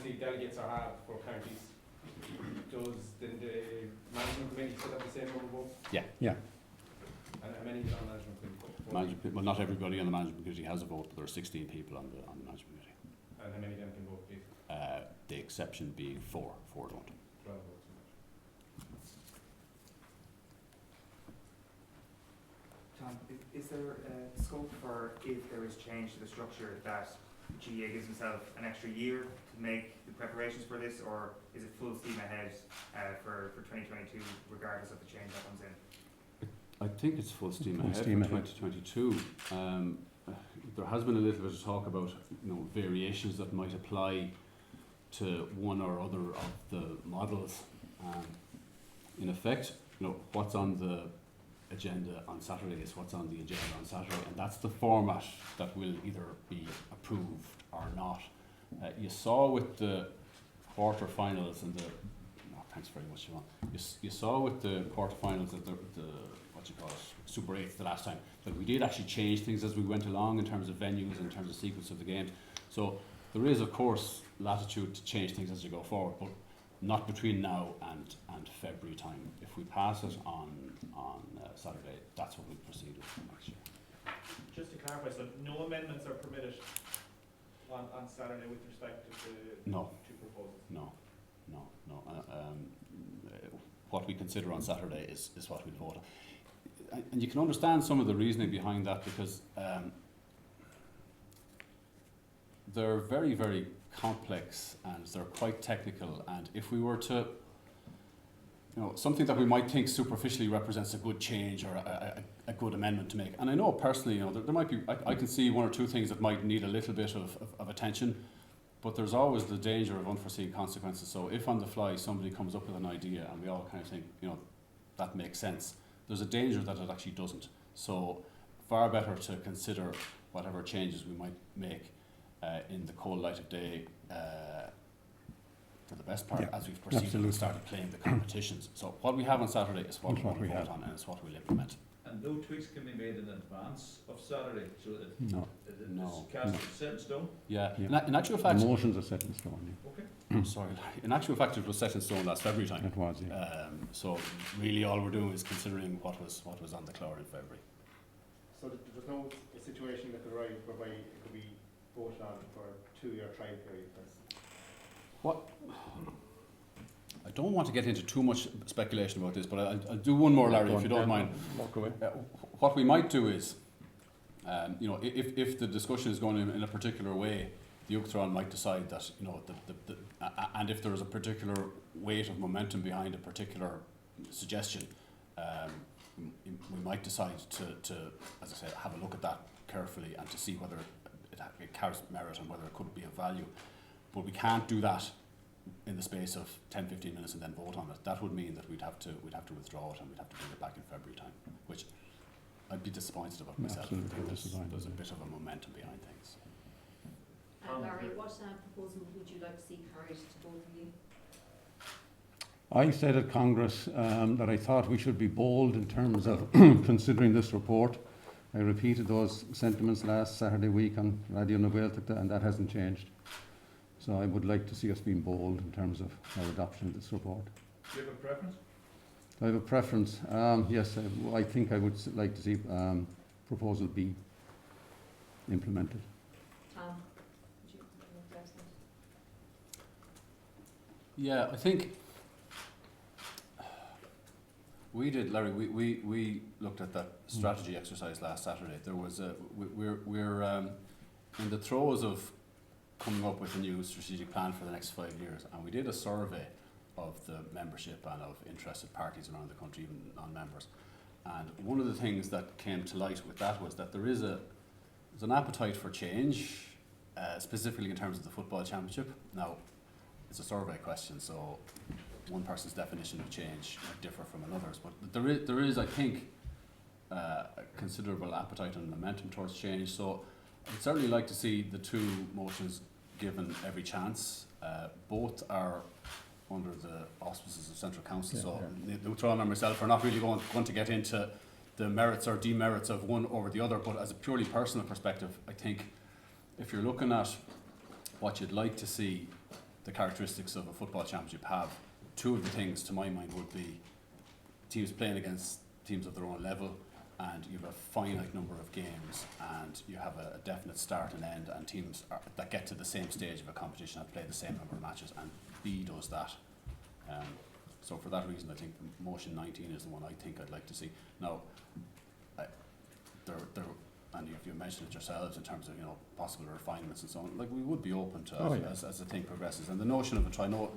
obviously delegates are had for counties. Does the management committee still have the same number of votes? Yeah. And how many is on management committee? Well, not everybody on the management committee has a vote, but there are 16 people on the management committee. And how many of them can vote, please? The exception being 4 don't. 12 votes. Tom, is there scope for, if there is change to the structure, that GAA gives himself an extra year to make the preparations for this, or is it full steam ahead for 2022, regardless of the change that comes in? I think it's full steam ahead for 2022. There has been a little bit of talk about variations that might apply to one or other of the models. In effect, what's on the agenda on Saturday is what's on the agenda on Saturday, and that's the format that will either be approved or not. You saw with the quarter-finals and the thanks very much, Siobhan. You saw with the quarter-finals at the Super 8 the last time that we did actually change things as we went along in terms of venues, in terms of sequence of the games. So there is, of course, latitude to change things as you go forward, but not between now and February time. If we pass it on Saturday, that's what we proceed with next year. Just to clarify, so no amendments are permitted on Saturday with respect to the two proposals? No. What we consider on Saturday is what we vote. And you can understand some of the reasoning behind that, because they're very, very complex and they're quite technical, and if we were to something that we might think superficially represents a good change or a good amendment to make, and I know personally there might be, I can see one or two things that might need a little bit of attention, but there's always the danger of unforeseen consequences. So if on the fly somebody comes up with an idea and we all kind of think that makes sense, there's a danger that it actually doesn't. So far better to consider whatever changes we might make in the cold light of day for the best part, as we've proceeded and started playing the competitions. So what we have on Saturday is what we vote on, and it's what we'll implement. And no tweaks can be made in advance of Saturday, so No. It's cast set in stone? Yeah. In actual fact, the motions are set in stone. Okay. Sorry, in actual fact it was set in stone last February time. It was, yeah. So really all we're doing is considering what was on the cloud in February. So there's no situation that could arise whereby it could be voted on for a 2-year trial period, for instance? What? I don't want to get into too much speculation about this, but I'll do one more, Larry, if you don't mind. Walk away. What we might do is, if the discussion is going in a particular way, the Uachtaráin might decide that, and if there is a particular weight of momentum behind a particular suggestion, we might decide to, as I said, have a look at that carefully and to see whether it carries merit and whether it could be of value. But we can't do that in the space of 10-15 minutes and then vote on it. That would mean that we'd have to withdraw it and we'd have to bring it back in February time, which I'd be disappointed about myself. There's a bit of a momentum behind things. Larry, what proposal would you like to see carried to both of you? I said at Congress that I thought we should be bold in terms of considering this report. I repeated those sentiments last Saturday week on Radio na Gaeltachta, and that hasn't changed. So I would like to see us being bold in terms of our adoption of this report. Do you have a preference? I have a preference. Yes, I think I would like to see proposal B implemented. Tom, would you address that? Yeah, I think we did, Larry. We looked at that strategy exercise last Saturday. There was we're in the throes of coming up with a new strategic plan for the next 5 years, and we did a survey of the membership and of interested parties around the country, even non-members. And one of the things that came to light with that was that there's an appetite for change, specifically in terms of the football championship. Now, it's a survey question, so one person's definition of change might differ from another's, but there is, I think, a considerable appetite and momentum towards change. So I'd certainly like to see the two motions given every chance. Both are under the auspices of Central Council, so the Uachtaráin and myself are not really going to get into the merits or demerits of one over the other, but as a purely personal perspective, I think if you're looking at what you'd like to see the characteristics of a football championship have, two of the things to my mind would be teams playing against teams of their own level, and you have a finite number of games, and you have a definite start and end, and teams that get to the same stage of a competition have played the same number of matches, and B does that. So for that reason, I think motion 19 is the one I think I'd like to see. Now, and you mentioned it yourselves in terms of, you know, possible refinements and so on. Like, we would be open to as the thing progresses. And the notion of a trial,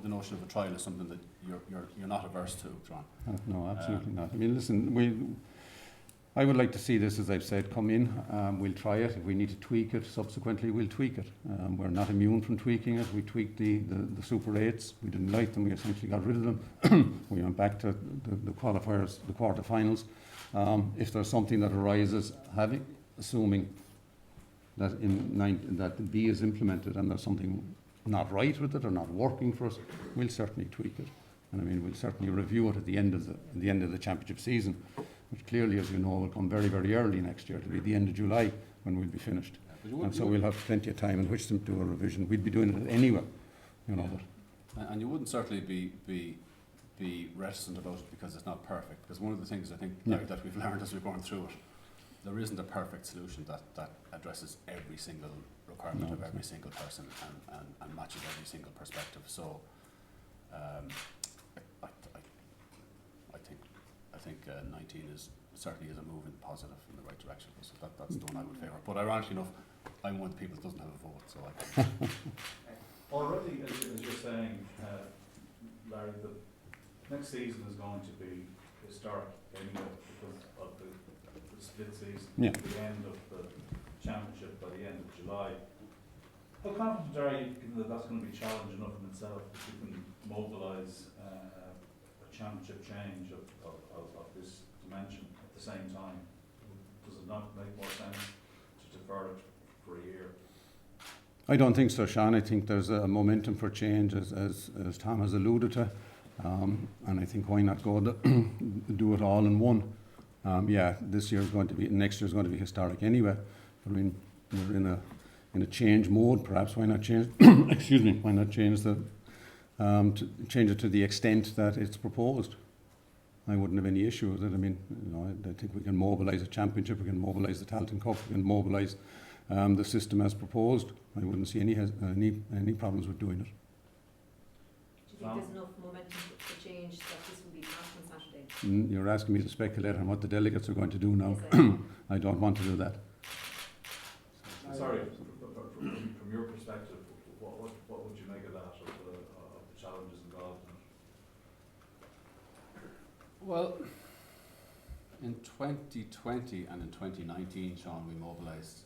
trial is something that you're not averse to, John. No, absolutely not. I mean, listen, I would like to see this, as I've said, come in. We'll try it. If we need to tweak it subsequently, we'll tweak it. We're not immune from tweaking it. We tweaked the Super 8s. We didn't like them. We essentially got rid of them. We went back to the qualifiers, the quarterfinals. If there's something that arises, assuming that that the B is implemented and there's something not right with it or not working for us, we'll certainly tweak it. And I mean, we'll certainly review it at the end of the championship season, which clearly, as you know, will come very, very early next year. It'll be the end of July when we'll be finished. And so we'll have plenty of time in which to do a revision. We'd be doing it anyway, you know. But and you wouldn't certainly be reticent about it because it's not perfect. Because one of the things I think that we've learned as we've gone through it, there isn't a perfect solution that addresses every single requirement of every single person and matches every single perspective. So I think 19 certainly is a move in positive in the right direction. So that's the one I would favour. But ironically enough, I'm one of the people that doesn't have a vote. So Already, as you're saying, Larry, the next season is going to be historic anyway because of the split season, the end of the championship by the end of July. How confident are you that that's going to be challenge enough in itself that you can mobilise a championship change of this dimension at the same time? Does it not make more sense to defer it for a year? I don't think so, Sean. I think there's a momentum for change, as Tom has alluded to, and I think why not go do it all in one. This year is going to be, next year is going to be historic anyway. I mean, we're in a change mode. Perhaps why not change? Excuse me. Why not change change it to the extent that it's proposed? I wouldn't have any issue with it. I mean, you know, I think we can mobilise a championship. We can mobilise the Tailteann Cup. We can mobilise the system as proposed. I wouldn't see any problems with doing it. Do you think there's enough momentum for change that this will be passed on Saturday? You're asking me to speculate on what the delegates are going to do now. I don't want to do that. Sorry, from your perspective, what would you make of that, of the challenges involved in it? well, in 2020 and in 2019, Sean, we mobilised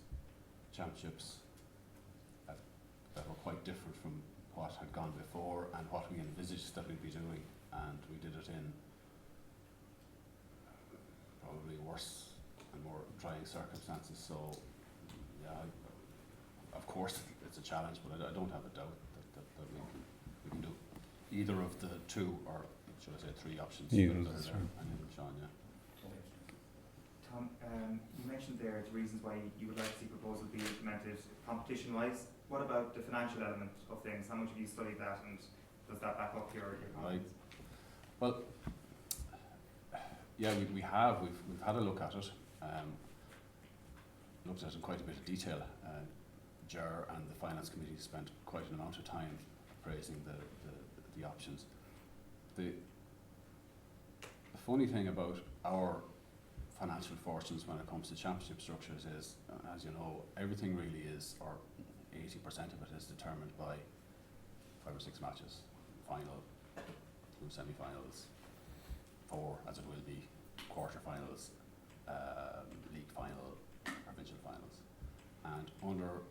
championships that were quite different from what had gone before and what we envisaged that we'd be doing, and we did it in probably worse and more trying circumstances. So of course it's a challenge, but I don't have a doubt that we can do either of the two, or should I say three options. Sean, Tom, you mentioned there the reasons why you would like to see proposals be implemented competition-wise. What about the financial element of things? How much have you studied that, and does that back up your comments? Well, we've had a look at it. Looked at it in quite a bit of detail. Ger and the Finance Committee spent quite an amount of time appraising the options. The funny thing about our financial fortunes when it comes to championship structures is, as you know, everything really is, or 80% of it is determined by 5 or 6 matches, final, 2 semi-finals, 4 as it will be, quarter-finals, league final, provincial finals, and under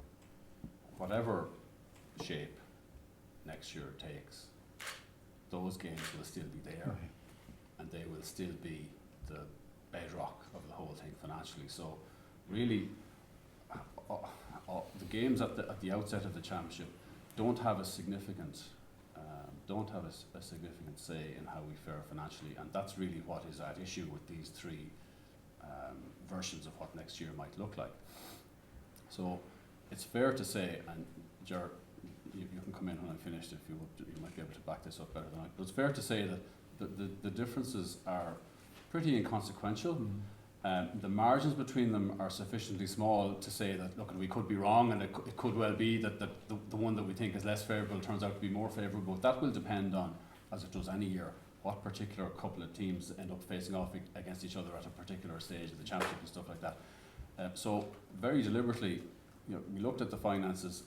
whatever shape next year takes, those games will still be there, and they will still be the bedrock of the whole thing financially. So really, the games at the outset of the championship don't have a significant say in how we fare financially, and that's really what is at issue with these 3 versions of what next year might look like. So it's fair to say, and Ger you can come in when I'm finished if you might be able to back this up better than I. But it's fair to say that the differences are pretty inconsequential. The margins between them are sufficiently small to say that, look, we could be wrong, and it could well be that the one that we think is less favourable turns out to be more favourable. That will depend on, as it does any year, what particular couple of teams end up facing off against each other at a particular stage of the championship and stuff like that. So very deliberately, we looked at the finances.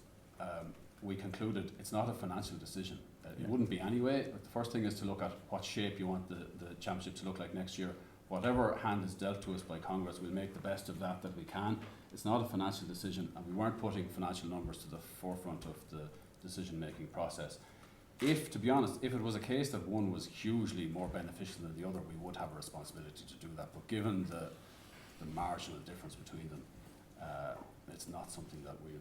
We concluded it's not a financial decision. It wouldn't be anyway. But the first thing is to look at what shape you want the championship to look like next year. Whatever hand is dealt to us by Congress, we'll make the best of that we can. It's not a financial decision, and we weren't putting financial numbers to the forefront of the decision-making process. To be honest, if it was a case that one was hugely more beneficial than the other, we would have a responsibility to do that. But given the marginal difference between them, it's not something that we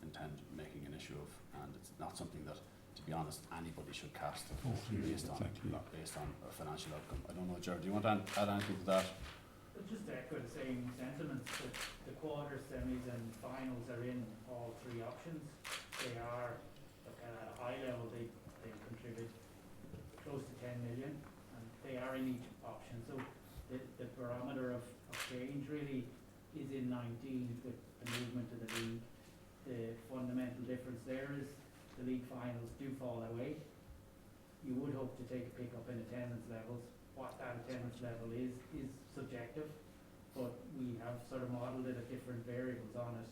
intend making an issue of, and it's not something that, to be honest, anybody should cast a vote based on a financial outcome. I don't know, Jared, do you want to add anything to that? Just to echo the same sentiments, that the quarters, semis and finals are in all three options. They are, at a high level, they contribute close to 10 million, and they are in each option. So the barometer of change really is in 19 with the movement of the league. The fundamental difference there is the league finals do fall away. You would hope to take a pick up in attendance levels. What that attendance level is subjective, but we have sort of modelled it at different variables on it.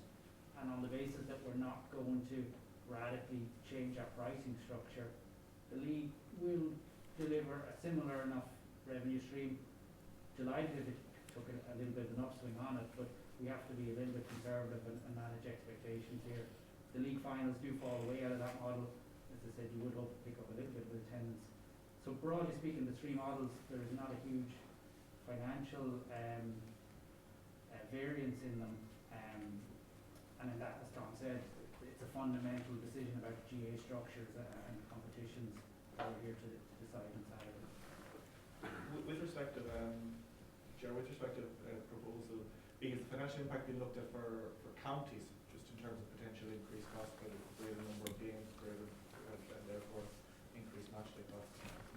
And on the basis that we're not going to radically change our pricing structure, the league will deliver a similar enough revenue stream. Delighted if it took a little bit of an upswing on it, but we have to be a little bit conservative and manage expectations here. The league finals do fall away out of that model. As I said, you would hope to pick up a little bit of attendance. So broadly speaking, the three models, there is not a huge financial variance in them. And in that, as Tom said, it's a fundamental decision about GA structures and competitions that we're here to decide on Saturday. With respect to Chair, with respect to proposal, because the financial impact being looked at for counties, just in terms of potential increased costs by the greater number of games, and therefore increased match day costs.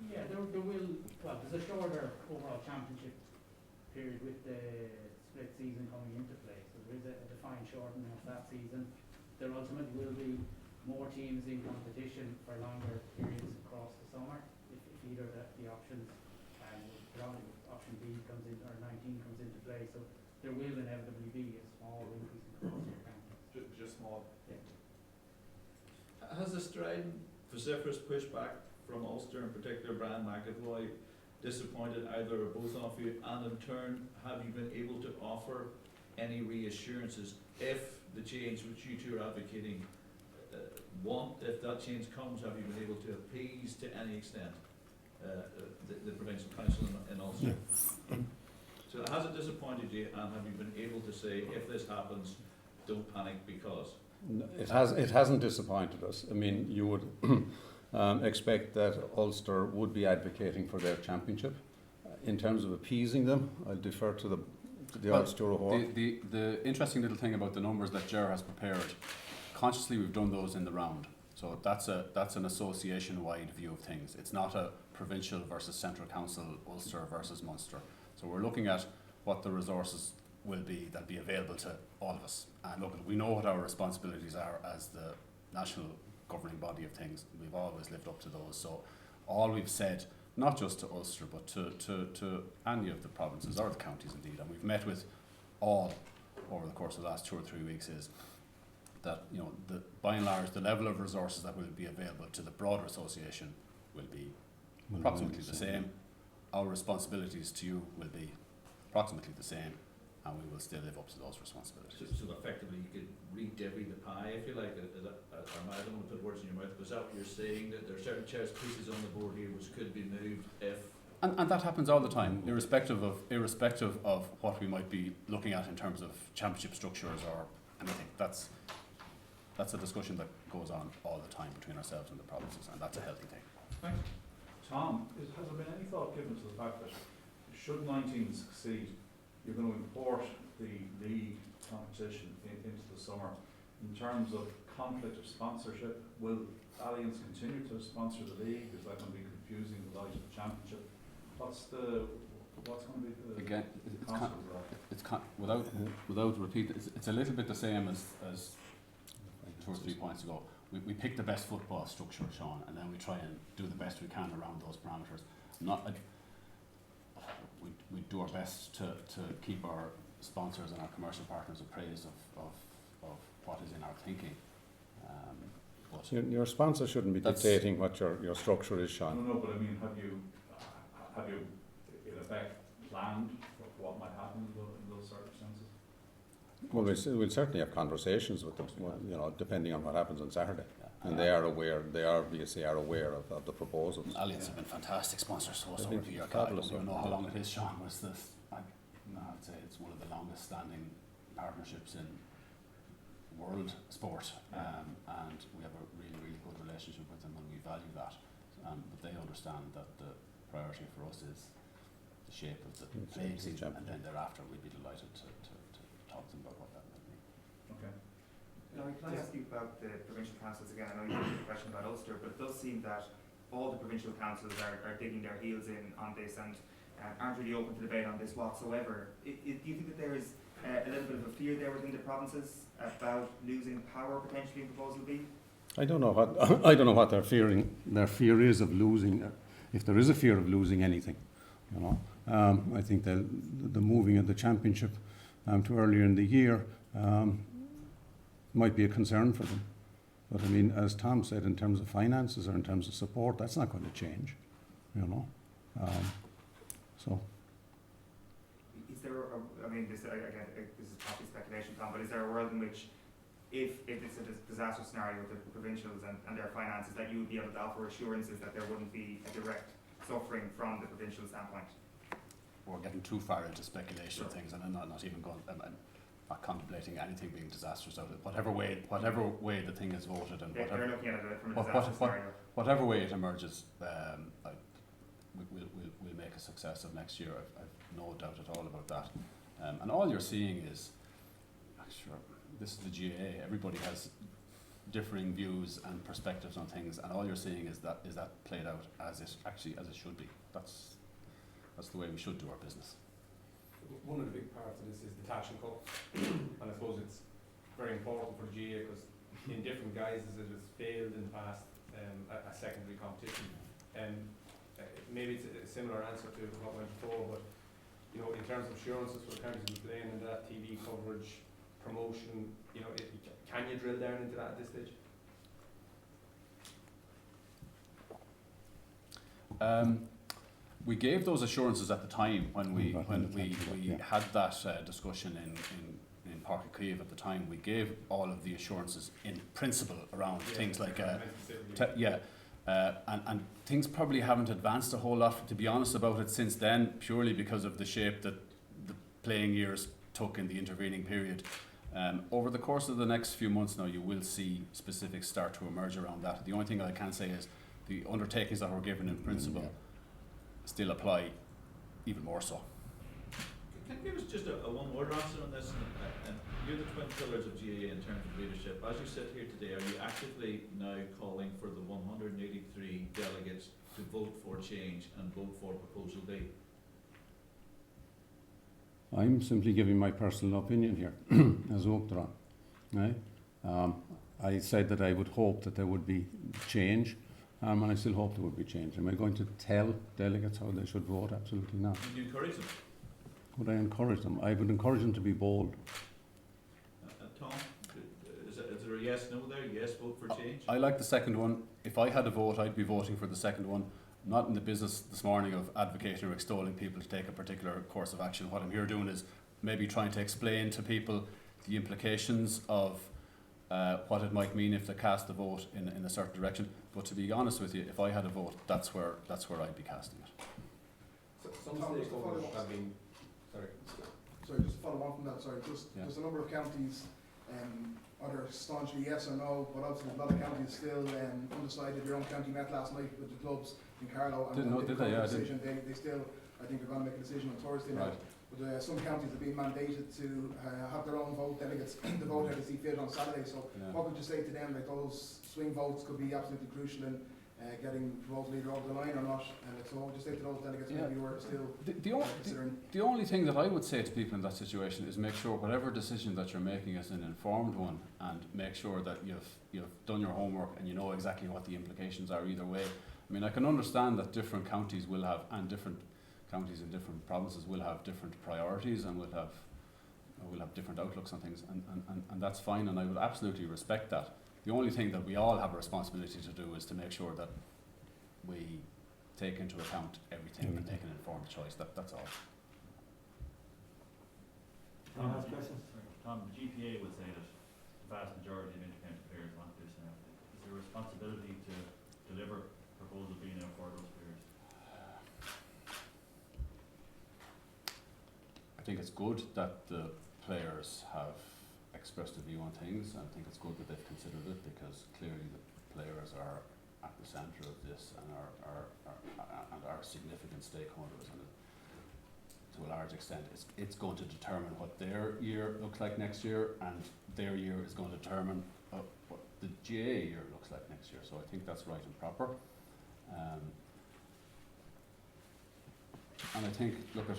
Yeah, there will, well, there's a shorter overall championship period with the split season coming into play, so there is a defined shortening of that season. There ultimately will be more teams in competition for longer periods across the summer, if either the options, predominantly option B comes in, or 19 comes into play, so there will inevitably be a small increase in cost for counties. Just small. Yeah. Has the strident, vociferous pushback from Ulster, in particular Brian McAvoy, disappointed either or both of you, and in turn, have you been able to offer any reassurances if the change which you two are advocating if that change comes, have you been able to appease to any extent the provincial council in Ulster? Yeah. So has it disappointed you, and have you been able to say, if this happens, don't panic because? It hasn't disappointed us. I mean, you would expect that Ulster would be advocating for their championship. In terms of appeasing them, I'll defer to the Ulster Award. The interesting little thing about the numbers that Ger has prepared, consciously we've done those in the round. So that's an association-wide view of things. It's not a provincial versus central council, Ulster versus Munster. So we're looking at what the resources will be that'll be available to all of us. And look, we know what our responsibilities are as the national governing body of things. We've always lived up to those. So all we've said, not just to Ulster, but to any of the provinces or the counties indeed, and we've met with all over the course of the last 2 or 3 weeks, is that, you know, by and large, the level of resources that will be available to the broader association will be approximately the same. Our responsibilities to you will be approximately the same, and we will still live up to those responsibilities. So effectively you could re-divvy the pie, if you like, I don't want to put words in your mouth, but is that what you're saying, that there are certain chess pieces on the board here which could be moved if... And that happens all the time, irrespective of what we might be looking at in terms of championship structures or anything. That's a discussion that goes on all the time between ourselves and the provinces, and that's a healthy thing. Thanks. Tom, has there been any thought given to the fact that should 19 succeed, you're going to import the league competition into the summer in terms of conflict of sponsorship? Will Alliance continue to sponsor the league? Is that going to be confusing the light of the championship? What's going to be the Again, consequence of that? without repeating, it's a little bit the same as 2 or 3 points ago. We pick the best football structure, Sean, and then we try and do the best we can around those parameters. We do our best to keep our sponsors and our commercial partners appraised of what is in our thinking. But Your sponsor shouldn't be That's- dictating what your structure is, Sean. No, but I mean, have you in effect planned for what might happen in those circumstances? Well, we'll certainly have conversations with them, you know, depending on what happens on Saturday. yeah, And they obviously are aware of the proposals. Alliance have been fantastic sponsors to us They've over been the year. I fabulous don't even know over how the long it is, Sean. I'd say it's one of the longest standing partnerships in world sport, and we have a really, really good relationship with them, and we value that. But they understand that the priority for us is the shape of the playing season, and then thereafter we'd be delighted to talk to them about what that might be. Okay. Larry, can I ask you about the provincial councils again? I know you asked a question about Ulster, but it does seem that all the provincial councils are digging their heels in on this and aren't really open to debate on this whatsoever. Do you think that there is a little bit of a fear there within the provinces about losing power potentially in Proposal B? I don't know what their fear is of losing, if there is a fear of losing anything, you know. I think the moving of the championship to earlier in the year might be a concern for them. But I mean, as Tom said, in terms of finances or in terms of support, that's not going to change, you know. So. Is there, this is probably speculation, Tom, but is there a world in which if it's a disaster scenario with the provincials and their finances, that you would be able to offer assurances that there wouldn't be a direct suffering from the provincial standpoint? We're getting too far into speculation things, and I'm not even going. I'm not contemplating anything being disastrous out of it. Whatever way the thing is voted, and they're looking at it from a disaster scenario. Whatever way it emerges, we'll make a success of next year. I've no doubt at all about that. And all you're seeing is, sure, this is the GAA. Everybody has differing views and perspectives on things, and all you're seeing is that played out as it should be. That's the way we should do our business. One of the big parts of this is the Tash and Cup, and I suppose it's very important for the GAA because in different guises it has failed in the past a secondary competition. Maybe it's a similar answer to what went before, but you know, in terms of assurances for the counties who are playing in that, TV coverage, promotion, you know, can you drill down into that at this stage? We gave those assurances at the time when we had that discussion in Park Cave at the time. We gave all of the assurances in principle around things like and things probably haven't advanced a whole lot, to be honest about it, since then, purely because of the shape that the playing years took in the intervening period. Over the course of the next few months now, you will see specifics start to emerge around that. The only thing I can say is the undertakings that were given in principle still apply even more so. Can you give us just a one-word answer on this? And you're the twin pillars of GAA in terms of leadership. As you sit here today, are you actively now calling for the 183 delegates to vote for change and vote for Proposal B? I'm simply giving my personal opinion here, as Oakdron. Right? I said that I would hope that there would be change, and I still hope there would be change. Am I going to tell delegates how they should vote? Absolutely not. Would you encourage them? Would I encourage them? I would encourage them to be bold. Tom, is there a yes, no there? Yes, vote for change? I like the second one. If I had a vote, I'd be voting for the second one. I'm not in the business this morning of advocating or extolling people to take a particular course of action. What I'm here doing is maybe trying to explain to people the implications of what it might mean if they cast the vote in a certain direction. But to be honest with you, if I had a vote, that's where I'd be casting it. So, some stakeholders have been. Sorry, just to follow on from that. There's a number of counties, either staunchly yes or no, but obviously a lot of counties still undecided. Your own county met last night with the clubs in Carlow, and Did they? Yeah, decision. They still, I think, they're going to make a decision on Thursday night. But some counties have been mandated to have their own vote delegates to vote how they see fit on Saturday. So Yeah. what would you say to them? Like those swing votes could be absolutely crucial in getting the proposal either over the line or not. And so what would you say to those delegates Yeah. maybe who are still considering? The only thing that I would say to people in that situation is make sure whatever decision that you're making is an informed one, and make sure that you've done your homework and you know exactly what the implications are either way. I mean, I can understand that different counties will have, and different counties in different provinces will have different priorities and will have different outlooks on things, and that's fine, and I would absolutely respect that. The only thing that we all have a responsibility to do is to make sure that we take into account everything and make an informed choice. That's all. Tom has questions? Tom, the GPA would say that the vast majority of independent players want this now. Is there a responsibility to deliver proposal being out for those players? I think it's good that the players have expressed a view on things, and I think it's good that they've considered it, because clearly the players are at the centre of this and are significant stakeholders, and to a large extent it's going to determine what their year looks like next year, and their year is going to determine what the GAA year looks like next year. So I think that's right and proper. And I think, look at,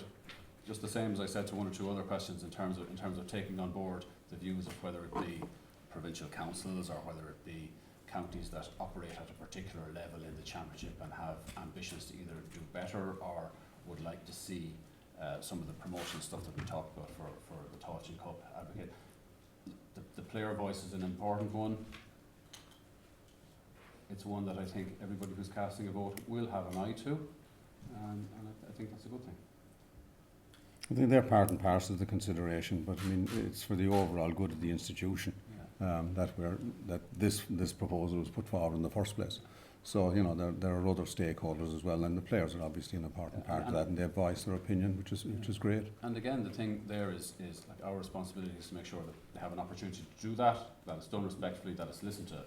just the same as I said to one or two other questions in terms of taking on board the views of whether it be provincial councils or whether it be counties that operate at a particular level in the championship and have ambitions to either do better or would like to see some of the promotion stuff that we talked about for the Tailteann Cup advocate. The player voice is an important one. It's one that I think everybody who's casting a vote will have an eye to, and I think that's a good thing. I think they're part and parcel of the consideration, but I mean, it's for the overall good of the institution that this proposal was put forward in the first place. So, you know, there are other stakeholders as well, and the players are obviously an important part of that, and they've voiced their opinion, which is great. And again, the thing there is like our responsibility is to make sure that they have an opportunity to do that it's done respectfully, that it's listened to.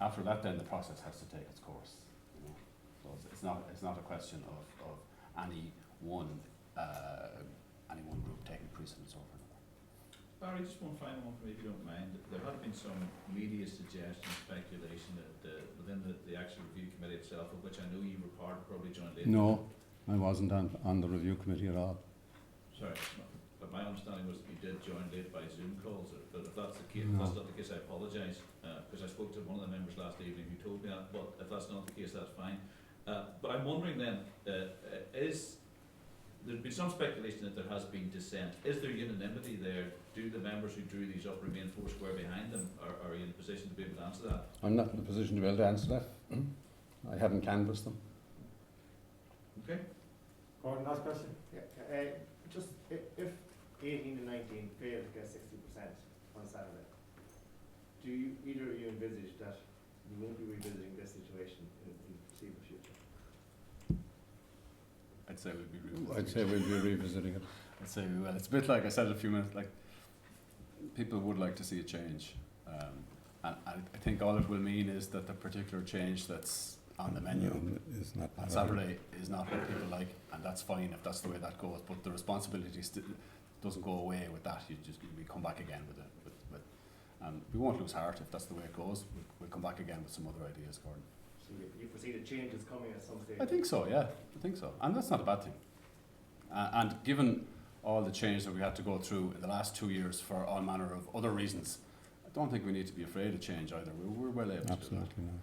After that, then the process has to take its course. You know? So it's not a question of any one group taking precedence over another. Barry, just one final one for me, if you don't mind. There have been some media suggestions, speculation that within the actual review committee itself, of which I know you were part of, probably joined late. No, I wasn't on the review committee at all. Sorry, but my understanding was that you did join late by Zoom calls. But if that's the case, No. if that's not the case, I apologise, because I spoke to one of the members last evening who told me that. But if that's not the case, that's fine. But I'm wondering then, there's been some speculation that there has been dissent. Is there unanimity there? Do the members who drew these up remain four square behind them? Are you in a position to be able to answer that? I'm not in a position to be able to answer that. I haven't canvassed them. Okay. Gordon, last question? Yeah, just if 18 and 19 fail to get 60% on Saturday, do you, either of you envisage that you won't be revisiting this situation in the foreseeable future? I'd say we'd be revisiting. I'd say we'll be revisiting it. I'd say we will. It's a bit like I said a few minutes, like people would like to see a change. And I think all it will mean is that the particular change that's on the menu Is not on Saturday is not what people like, and that's fine if that's the way that goes. But the responsibility doesn't go away with that. We come back again with it. And we won't lose heart if that's the way it goes. We'll come back again with some other ideas, Gordon. So you foresee the changes coming at some stage? I think so, yeah. I think so. And that's not a bad thing. And given all the change that we had to go through in the last 2 years for all manner of other reasons, I don't think we need to be afraid of change either. We're well able to do that. Absolutely not.